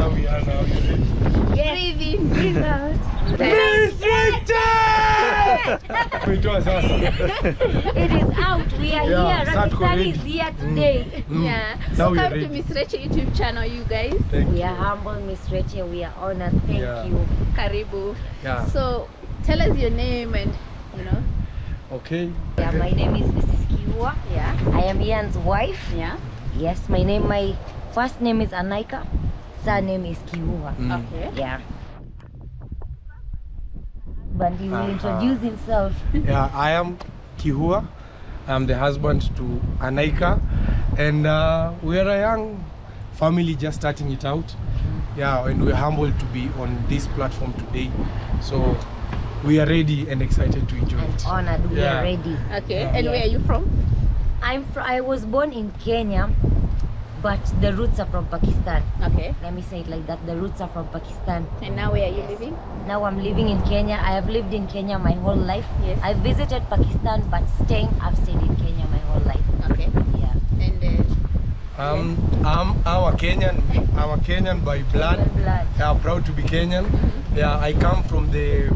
Now we are now. Yes. Breathe in, breathe out. Miss It is out. We are here. Pakistani is here today. Yeah. Now So come to Miss Rachel YouTube channel, you guys. We are humble, Miss Rachel. We are honored. Thank you. Karibu. Yeah. So tell us your name and Okay. Yeah, my name is Mrs. Kiwa. Yeah. I am Ian's wife. Yeah. Yes, my first name is Anaika. Surname is Kiwa. Okay. Yeah. But he will introduce himself. Yeah, I am Kihua. I'm the husband to Anaika, and we are a young family just starting it out. Yeah, and we're humbled to be on this platform today. So we are ready and excited to enjoy it. Honored. We are ready. Okay. And where are you from? I was born in Kenya, but the roots are from Pakistan. Okay. Let me say it like that. The roots are from Pakistan. And now where are you living? Now I'm living in Kenya. I have lived in Kenya my whole life. Yes. I visited Pakistan, but I've stayed in Kenya my whole life. Okay. Yeah. And I'm a Kenyan. I'm a Kenyan by blood. Blood. Yeah, proud to be Kenyan. Yeah, I come from the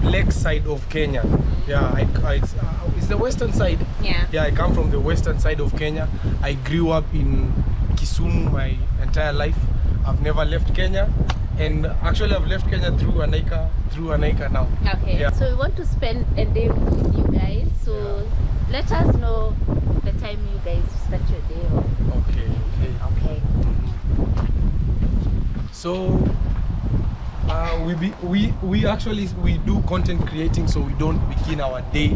lake side of Kenya. Yeah, it's the western side. yeah. Yeah, I come from the western side of Kenya. I grew up in Kisumu my entire life. I've never left Kenya, and actually I've left Kenya through Anaika now. Okay. Yeah. So we want to spend a day with you guys. So let us know the time you guys start your day off. Okay. Okay. So we actually do content creating, so we don't begin our day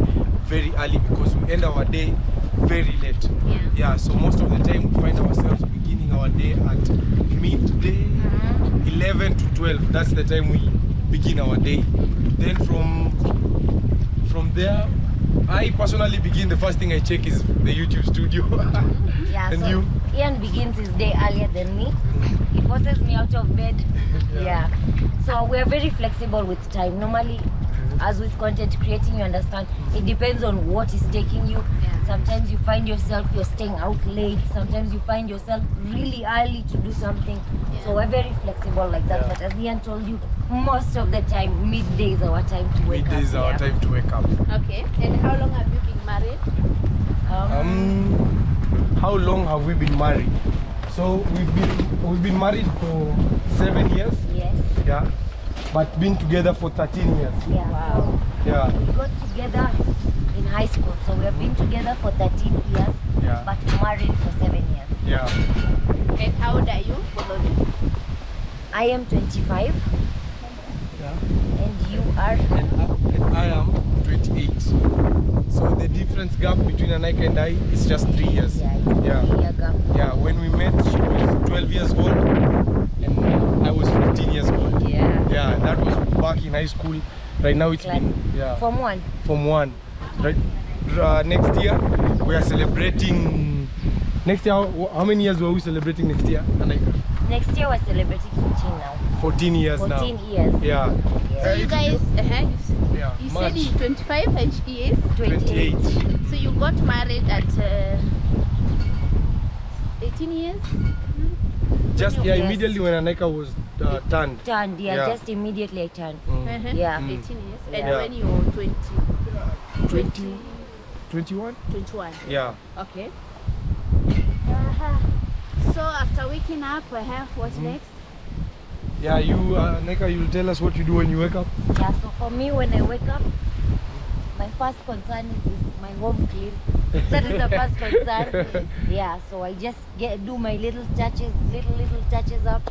very early because we end our day very late. Yeah, so most of the time we find ourselves beginning our day at midday, 11 to 12. That's the time we begin our day. Then from there, I personally begin. The first thing I check is the YouTube studio. Yeah. And so you? Ian begins his day earlier than me. He forces me out of bed. Yeah. So we are very flexible with time. Normally, as with content creating, you understand, it depends on what is taking you. Sometimes you find yourself you're staying out late. Sometimes you find yourself really early to do something. So we're very flexible like that. But as Ian told you, most of the time, midday is our time to wake up. Midday is our time to wake up. Okay. And how long have you been married? How long have we been married? So we've been married for 7 years. Yes. Yeah. But been together for 13 years. Yeah. Wow. Yeah. We got together in high school, so we have been together for 13 years, but married for 7 years. Yeah. And how old are you? I am 25. Yeah. And you are? And I am 28. So the difference gap between Anaika and I is just 3 years. Yeah, it's a 3-year gap. Yeah, when we met, she was 12 years old and I was 15 years old. Yeah. Yeah, that was back in high school. Right now it's been Form 1. Form 1. Right. Next year we are celebrating. Next year, how many years were we celebrating next year, Anaika? Next year we're celebrating 14 now. 14 years now. 14 years. Yeah. So you guys, you said you're 25 and she is 28. So you got married at 18 years? Just immediately when Anaika was turned. Just immediately I turned. Yeah. 18 years. And Yeah. when you were 20? 21? 21. Yeah. Okay. So after waking up, what's next? Yeah, you, Anaika, you'll tell us what you do when you wake up. Yeah, so for me, when I wake up, my first concern is my home clean. That is the first concern. Yeah, so I just do my little touches up.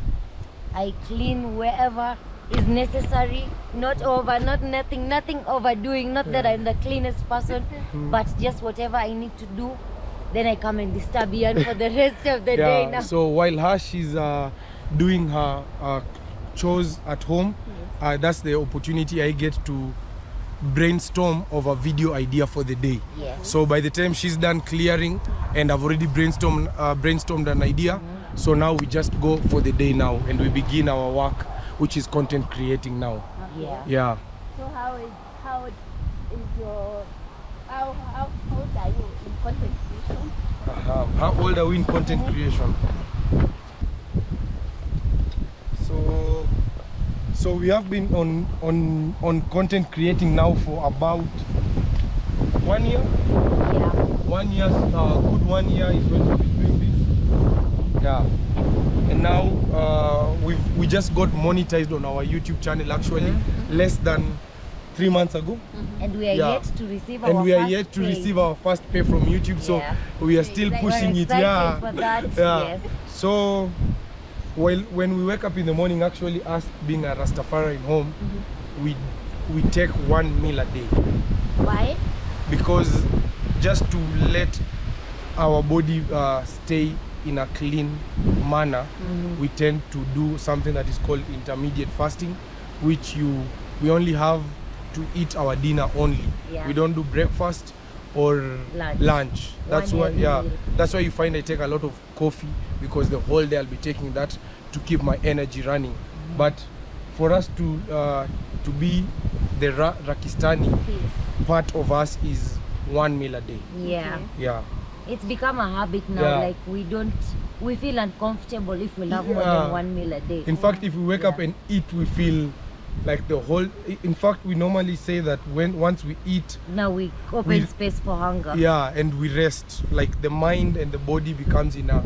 I clean wherever is necessary, not nothing overdoing. Not that I'm the cleanest person, but just whatever I need to do. Then I come and disturb Ian for the rest of the day now. So while she's doing her chores at home, that's the opportunity I get to brainstorm of a video idea for the day. Yes. So by the time she's done clearing, and I've already brainstormed an idea, so now we just go for the day now, and we begin our work, which is content creating now. Yeah. So how old are you in content creation? How old are we in content creation? So we have been on content creating now for about 1 year. Yeah. 1 year, good 1 year is when we'll be doing this. Yeah. And now we just got monetized on our YouTube channel actually less than 3 months ago. And we are yet to receive our And we are first yet to pay. receive our first pay from YouTube, so Yeah. we are still Exactly. pushing We're it. excited Yeah. for that, Yeah. yes. So when we wake up in the morning, actually us being a Rastafarian home, we take 1 meal a day, Why? because just to let our body stay in a clean manner, we tend to do something that is called intermediate fasting, which we only have to eat our dinner only. Yeah. We don't do breakfast or lunch. That's why, heavy yeah, meal. that's why you find I take a lot of coffee, because the whole day I'll be taking that to keep my energy running. But for us to be the Pakistani part of us is 1 meal a day. Yeah. Okay. Yeah. It's become a habit now. Yeah. Like we feel uncomfortable if we have more Yeah. than 1 meal a day. In fact, if we wake up Yeah. and eat, we feel like the whole. In fact, we normally say that once we eat, Now we open space for hunger. yeah, and we rest, like the mind and the body becomes in a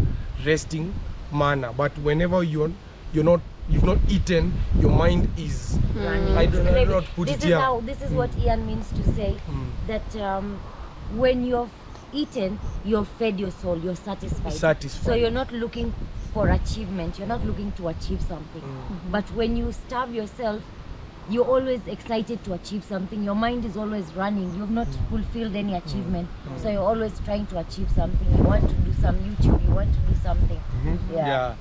resting manner. But whenever you've not eaten, your mind is Running. I don't know Craving. how to put this it is here. how this is what Ian means to say that when you've eaten, you've fed your soul, you're satisfied. Satisfied. So you're not looking for achievement, you're not looking to achieve something. But when you starve yourself, you're always excited to achieve something. Your mind is always running. You've not fulfilled any achievement, so you're always trying to achieve something. You want to do some YouTube, you want to do something. Yeah.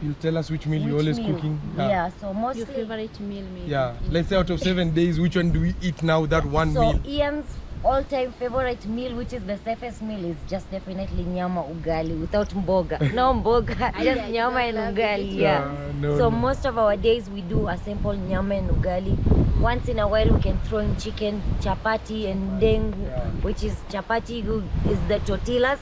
You'll tell us which meal you're Which always meal? cooking. Yeah, so mostly. Your favorite meal, maybe? Yeah. Let's say out of 7 days, which one do we eat now? That one So meal. Ian's all-time favorite meal, which is the safest meal, is just definitely nyama ugali without mboga. No mboga, just I nyama and love ugali. it. Yeah. No, So no. most of our days we do a simple nyama and ugali. Once in a while we can throw in chicken, chapati and dengu, Yeah. which is chapati is the tortillas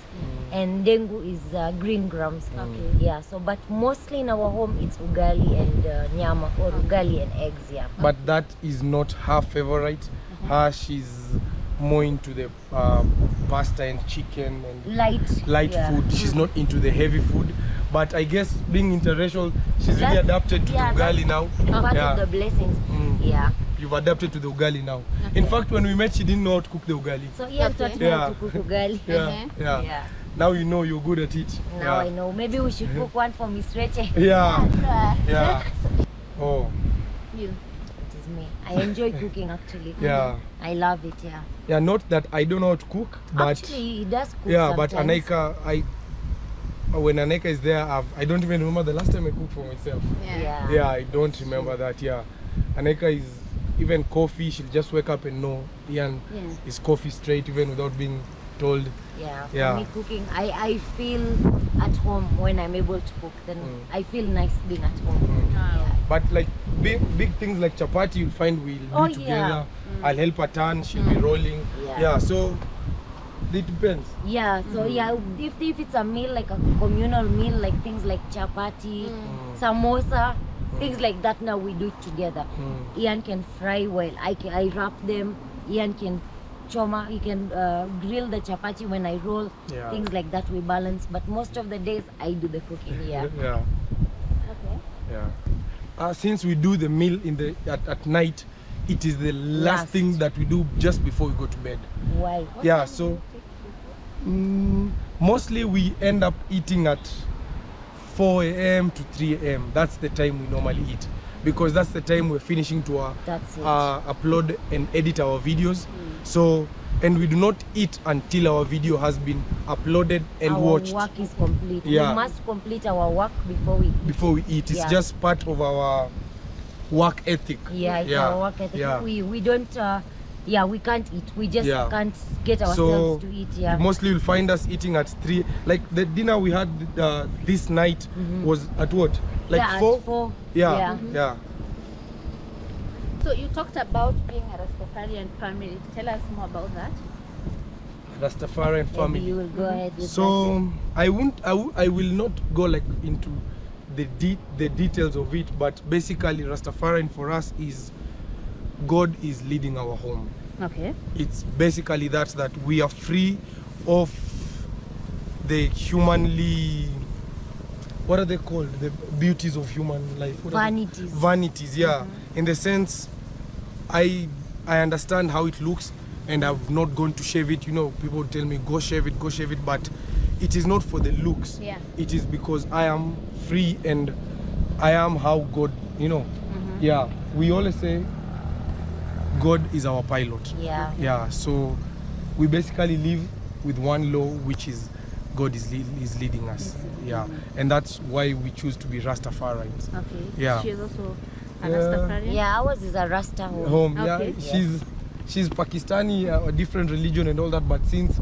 and dengu is green grams. Okay. Yeah. So but mostly in our home it's ugali and nyama or ugali and eggs. Yeah. But that is not her favorite. She's more into the pasta and chicken and Light. Yeah. food. She's not into the heavy food. But I guess being interracial, she's really That's- adapted to yeah, the ugali now. Part Yeah. of the blessings. Mm. Yeah. You've adapted to the ugali now. In fact, when we met, she didn't know how to cook the ugali. So Ian Okay. taught me Yeah. how to cook ugali. Yeah, yeah. Yeah. Now you know you're good at it. Now yeah. I know. Maybe we should cook one for Miss Reche. Yeah, Try. yeah. Oh, You. That is me. I enjoy cooking actually. yeah. I love it. Yeah. Yeah, not that I don't know how to cook, but Actually, he does cook. yeah, but sometimes. Anaika, when Anaika is there, I don't even remember the last time I cooked for myself. Yeah. Yeah, I don't remember that. Yeah, Anaika is even coffee. She'll just wake up and know Ian Yeah. is coffee straight, even without being told. Yeah. For Yeah. me, cooking, I feel at home when I'm able to cook. Then I feel nice being at home. Wow. But like big things like chapati, you'll find we'll Oh, do yeah. together. I'll help her turn. She'll be rolling. Yeah. So it depends. Yeah. So yeah, if it's a meal like a communal meal, like things like chapati, samosa, things like that. Now we do it together. Ian can fry while I wrap them. Ian can choma. He can grill the chapati when I roll. Yeah. Things like that we balance. But most of the days I do the cooking. Yeah. Yeah. Okay. Yeah. Since we do the meal at night, it is the last Last. thing that we do just before we go to bed. Why? Yeah. So mostly we end up eating at 4 a.m. to 3 a.m. That's the time we normally eat, because that's the time we're finishing to That's it. upload and edit our videos. So, and we do not eat until our video has been uploaded and our watched work is complete. Yeah. We must complete our work before we eat. before we eat. It's Yeah. just part of our work ethic. Yeah, it's Yeah. our work ethic. Yeah. We don't. Yeah, we can't eat. We just Yeah. can't get So ourselves to eat. Yeah. mostly you'll find us eating at 3. Like the dinner we had this night was at what? Like yeah, 4? At 4. Yeah, Yeah. yeah. So you talked about being a Rastafarian family. Tell us more about that. Rastafarian Maybe family. you will go ahead with So I will not go like into the details of it, but basically Rastafarian for us is God is leading our home. Okay. It's basically that we are free of the humanly, what are they called? The beauties of human life. Vanities. Vanities, yeah. In the sense, I understand how it looks, and I've not gone to shave it. You know, people tell me go shave it, but it is not for the looks. Yeah. It is because I am free and I am how God, you know. Yeah. We always say God is our pilot. Yeah. Yeah. So we basically live with one law, which is God is leading us. Yeah. And that's why we choose to be Rastafarians. Okay. Yeah. She's also a Yeah. Rastafarian. Yeah, ours is a Rasta home. Okay. Yeah. She's Pakistani, a different religion and all that, but since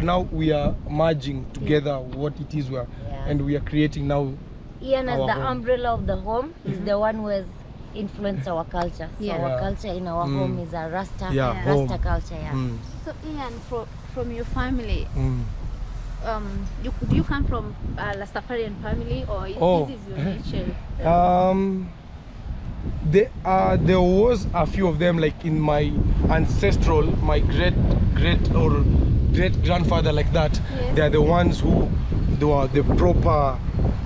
now we are merging together what it is we are, and we are creating now. Ian as our the home. umbrella of the home is the one who has influenced our culture. So Yeah. our culture in our home is a Rasta, Yeah, Rasta home. culture. Yeah. So Ian, from your family, do you come from a Rastafarian family, or Oh. this is your nature? There was a few of them, like in my ancestral, my great grandfather, like that. Yes. They are the ones who they were the proper,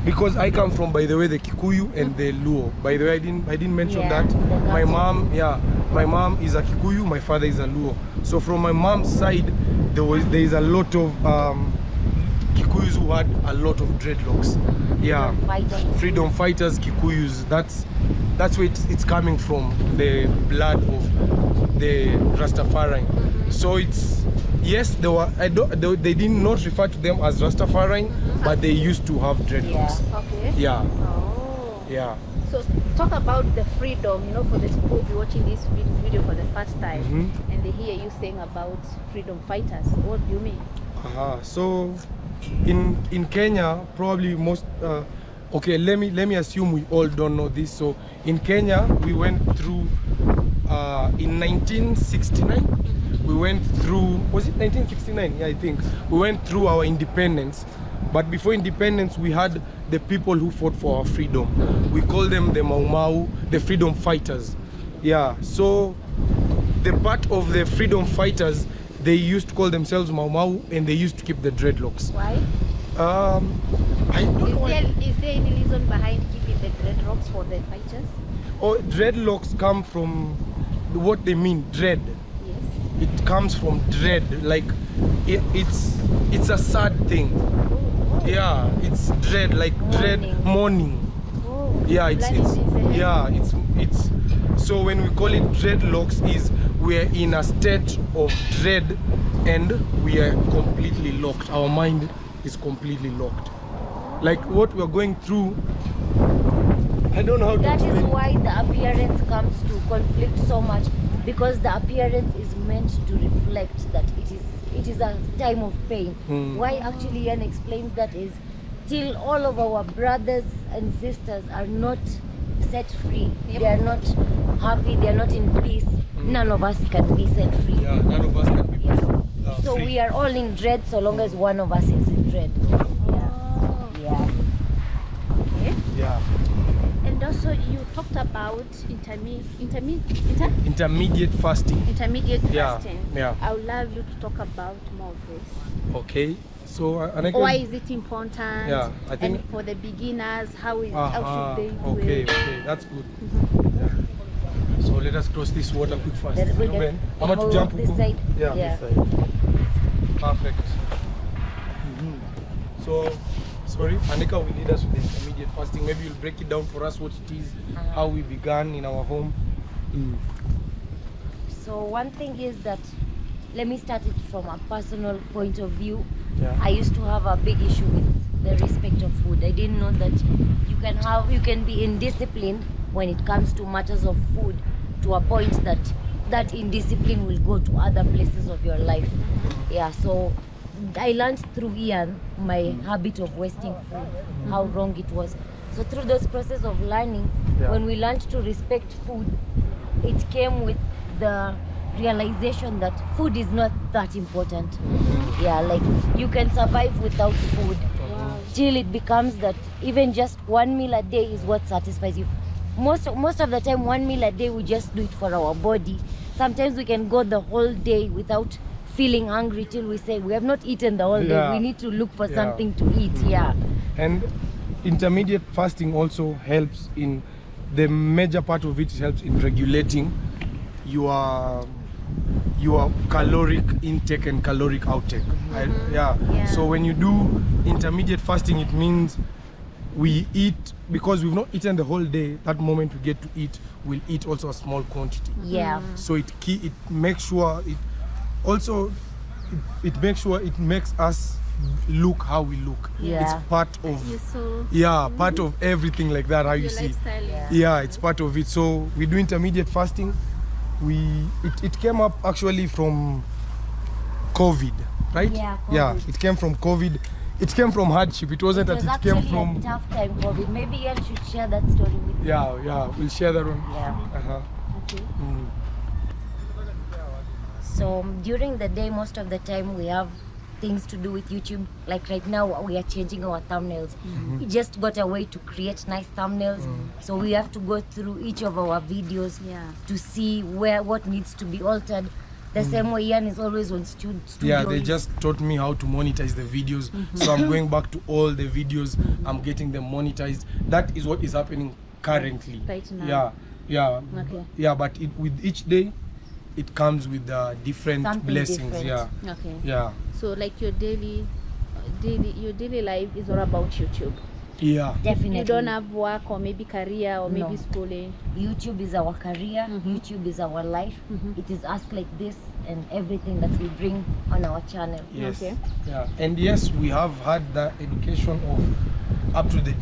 because I come from, by the way, the Kikuyu and the Luo. By the way, I didn't mention Yeah, that. the My culture. my mom is a Kikuyu, my father is a Luo. So from my mom's side, there is a lot of Kikuyus who had a lot of dreadlocks. Yeah. Freedom fighters, Kikuyus. That's where it's coming from, the blood of the Rastafarian. So it's, yes, they did not refer to them as Rastafarian, but they used to have dreadlocks. Okay. Yeah. Oh. Yeah. So talk about the freedom, you know, for the people who be watching this video for the first time, and they hear you saying about freedom fighters. What do you mean? So in Kenya, probably most okay, let me assume we all don't know this. So in Kenya, we went through in 1969, we went through, was it 1969? Yeah, I think we went through our independence. But before independence, we had the people who fought for our freedom. We call them the Mau Mau, the freedom fighters. Yeah, so the part of the freedom fighters, they used to call themselves Mau Mau, and they used to keep the dreadlocks. Why? I don't know. Is there any reason behind keeping the dreadlocks for the fighters? Oh, dreadlocks come from what they mean, dread. Yes. It comes from dread, like it's a sad thing. Yeah, it's dread, like dread, mourning. Oh. Yeah, Blood is in the head. yeah, it's so when we call it dreadlocks, is we're in a state of dread and we are completely locked. Our mind is completely locked. Like what we're going through, I don't know how to That is explain. why the appearance comes to conflict so much, because the appearance is meant to reflect that it is a time of pain. Why actually Ian explains that is, till all of our brothers and sisters are not set free, they are not happy, they are not in peace, none of us can be set free. Yeah, none of us can be So free. we are all in dread so long as one of us is in dread. Oh. Yeah. Okay. Yeah. And also you talked about Intermediate fasting. intermediate Yeah, fasting. yeah. I would love you to talk about more of this. Okay. So and I can, Why is it important? Yeah, I think- And for the beginners, how should they do okay, it? okay, that's good. Yeah. So let us cross this water quick fast. Let me Ruben, get- how much hold jump? this side. Yeah, Yeah. this side. Perfect. So, sorry, Anika will lead us with the intermediate fasting. Maybe you'll break it down for us what it is, how we began in our home. So one thing is that, let me start it from a personal point of view. Yeah. I used to have a big issue with the respect of food. I didn't know that you can be indisciplined when it comes to matters of food, to a point that indiscipline will go to other places of your life. Yeah, so I learned through Ian my habit of wasting food, how wrong it was. So through this process of learning, Yeah. when we learned to respect food, it came with the realization that food is not that important. Yeah, like you can survive without food till it becomes that even just one meal a day is what satisfies you. Most of the time, one meal a day, we just do it for our body. Sometimes we can go the whole day without feeling hungry till we say we have not eaten the whole day. We need to look for something to eat. And intermediate fasting also helps in, the major part of it helps in regulating your caloric intake and caloric outtake. So when you do intermediate fasting, it means we eat, because we've not eaten the whole day, that moment we get to eat, we'll eat also a small quantity. So it makes sure it makes us look how we look. It's part of part of everything like that, how you see it. It's part of it. So we do intermediate fasting. It came up actually from COVID, right? COVID. It came from COVID. It came from hardship. It wasn't that it came from a tough time, COVID. Maybe you should share that story with me. We'll share that one. Okay. So during the day, most of the time we have things to do with YouTube. Like right now, we are changing our thumbnails. We just got a way to create nice thumbnails. So we have to go through each of our videos to see what needs to be altered. The same way Ian is always on studio. They just taught me how to monetize the videos. So I'm going back to all the videos. I'm getting them monetized. That is what is happening currently. Right now. But with each day, it comes with different Something blessings. different. So like your daily life is all about YouTube. Definitely. You don't have work or maybe career or maybe schooling. YouTube is our career. YouTube is our life. It is us like this and everything that we bring on our channel. And yes, we have had the education of up to the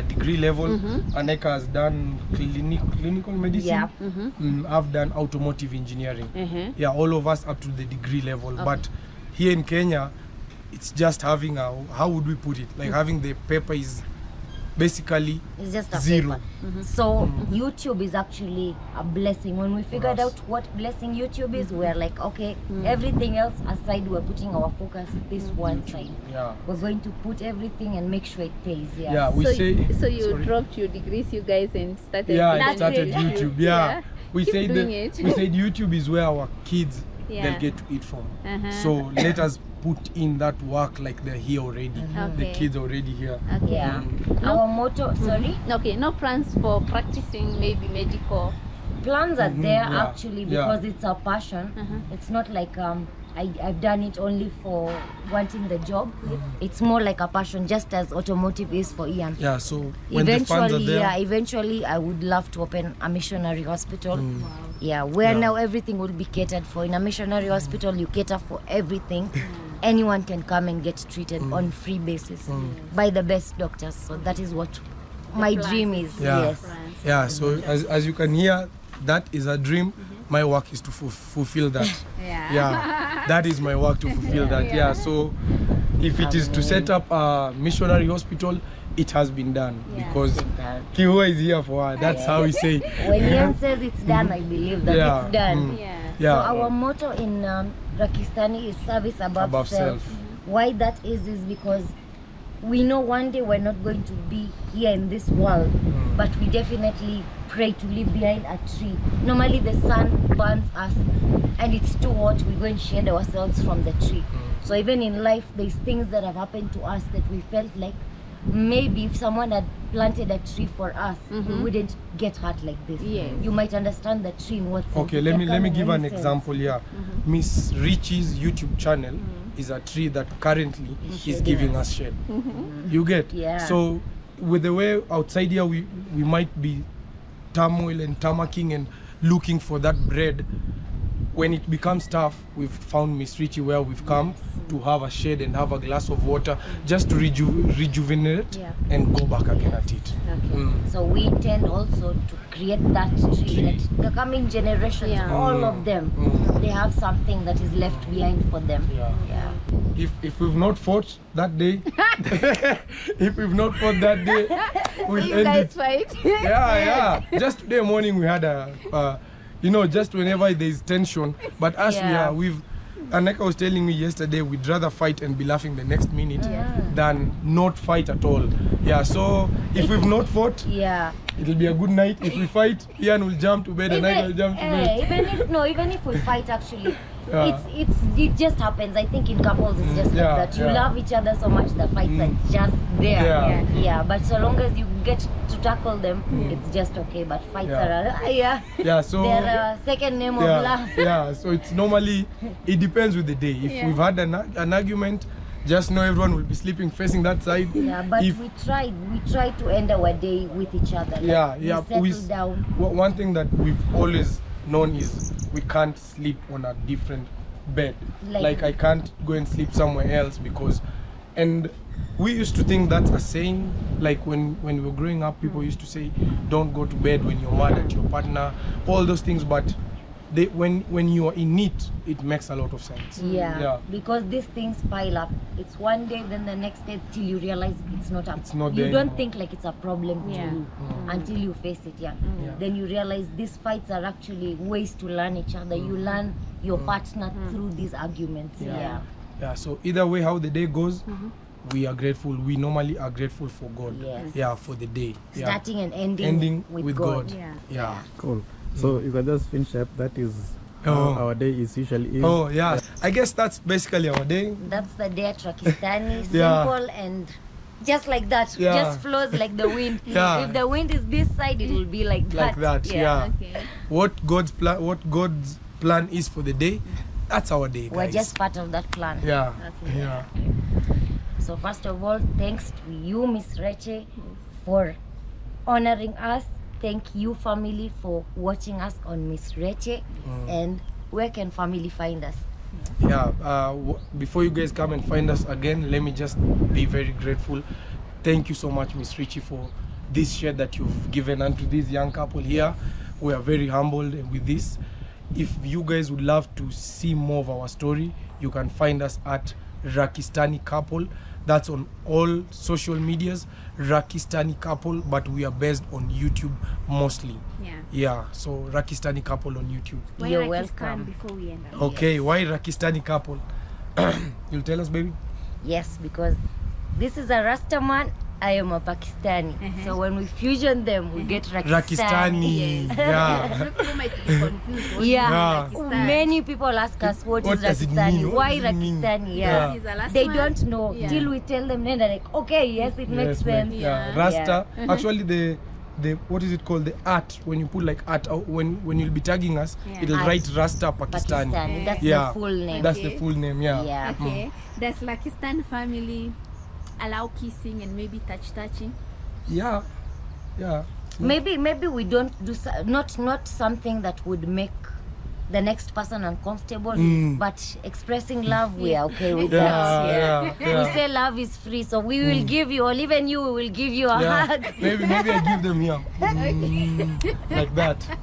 degree level. Aneka has done clinical medicine. I've done automotive engineering. All of us up to the degree level. But here in Kenya, it's just having how would we put it? Like having the paper is basically it's just a zero. Paper. So YouTube is actually a blessing. When we figured out what blessing YouTube is, we're like, okay, everything else aside, we're putting our focus this one side. We're going to put everything and make sure it pays. So you dropped your degrees, you guys, and started started YouTube. We said YouTube is where our kids they'll get to eat from. So let us put in that work like they're here already. The kids already here. Our motto, no plans for practicing maybe medical. Plans are there actually because it's our passion. It's not like I've done it only for wanting the job. It's more like a passion, just as automotive is for Ian. So when the funds are there, eventually I would love to open a missionary hospital. Where now everything will be catered for. In a missionary hospital, you cater for everything. Anyone can come and get treated on free basis by the best doctors. So that is what my dream is. So as you can hear, that is a dream. My work is to fulfill that. That is my work, to fulfill that. So if it is to set up a missionary hospital, it has been done because Kiwa is here for her. That's how we say. When Ian says it's done, I believe that it's done. So our motto in Pakistani is service above self. Why that is because we know one day we're not going to be here in this world, but we definitely pray to live behind a tree. Normally the sun burns us and it's too hot, we go and shade ourselves from the tree. So even in life, there's things that have happened to us that we felt like maybe if someone had planted a tree for us, we wouldn't get hurt like this. You might understand the tree in what sense. Okay, let me give an example here. Miss Richie's YouTube channel is a tree that currently is giving us shade. You get? So with the way outside here we might be turmoil and tamacking and looking for that bread. When it becomes tough, we've found Miss Richie where we've come to have a shade and have a glass of water just to rejuvenate and go back again at it. So we intend also to create that tree that the coming generations, all of them, they have something that is left behind for them. If we've not fought that day, we'll end it. Fight. Just today morning we had a, just whenever there's tension, but us Aneka was telling me yesterday, we'd rather fight and be laughing the next minute than not fight at all. Yeah, so if we've not fought, it'll be a good night. If we fight, Ian will jump to bed and I will jump to bed. Even if we fight, actually, it just happens. I think in couples it's just like that. You love each other so much, the fights are just there. Yeah, but so long as you get to tackle them, it's just okay. But fights are so they're second name of love. So it's normally, it depends with the day. If we've had an argument, just know everyone will be sleeping facing that side. Yeah, but we tried to end our day with each other. We settle down. One thing that we've always known is we can't sleep on a different bed. Like I can't go and sleep somewhere else because, and we used to think that's a saying, like when we were growing up, people used to say, don't go to bed when you're mad at your partner, all those things, but when you are in it makes a lot of sense. Because these things pile up. It's one day, then the next day, till you realize it's not you don't anymore. think like it's a problem to you until you face it. Then you realize these fights are actually ways to learn each other. You learn your partner through these arguments. So either way, how the day goes, we are grateful. We normally are grateful for God. For the day. Starting and ending with God. Cool. So you can just finish up. That is how our day is usually is. I guess that's basically our day. That's the day at Pakistani. Simple and just like that. Just flows like the wind. If the wind is this side, it will be like that. Okay. What God's plan is for the day, that's our day, guys. We're just part of that plan. So first of all, thanks to you, Miss Reche, for honoring us. Thank you, family, for watching us on Miss Reche. And where can family find us? Before you guys come and find us again, let me just be very grateful. Thank you so much, Miss Richie, for this share that you've given unto this young couple here. We are very humbled with this. If you guys would love to see more of our story, you can find us at Rakistani Couple. That's on all social medias, Rakistani Couple, but we are based on YouTube mostly. So Rakistani Couple on YouTube. You're welcome. Before we end up. Okay, why Rakistani Couple? You'll tell us, baby? Yes, because this is a Rasta man, I am a Pakistani. So when we fusion them, we get Rakistani. People might be confused. Many people ask us what is does it Rakistani? mean? Why Rakistani? They don't know till we tell them. Then they're like, okay, yes, it makes sense. Rasta. Actually, the what is it called? The art. When you put like art, when you'll be tagging us, it'll write Rasta Pakistani. That's the full name. That's the full name. Okay. Does Pakistan family allow kissing and maybe touching? Maybe we don't do not something that would make the next person uncomfortable, but expressing love, we are okay with that. We say love is free, so we will give you, or even you, we will give you a hug. Maybe I give them like that.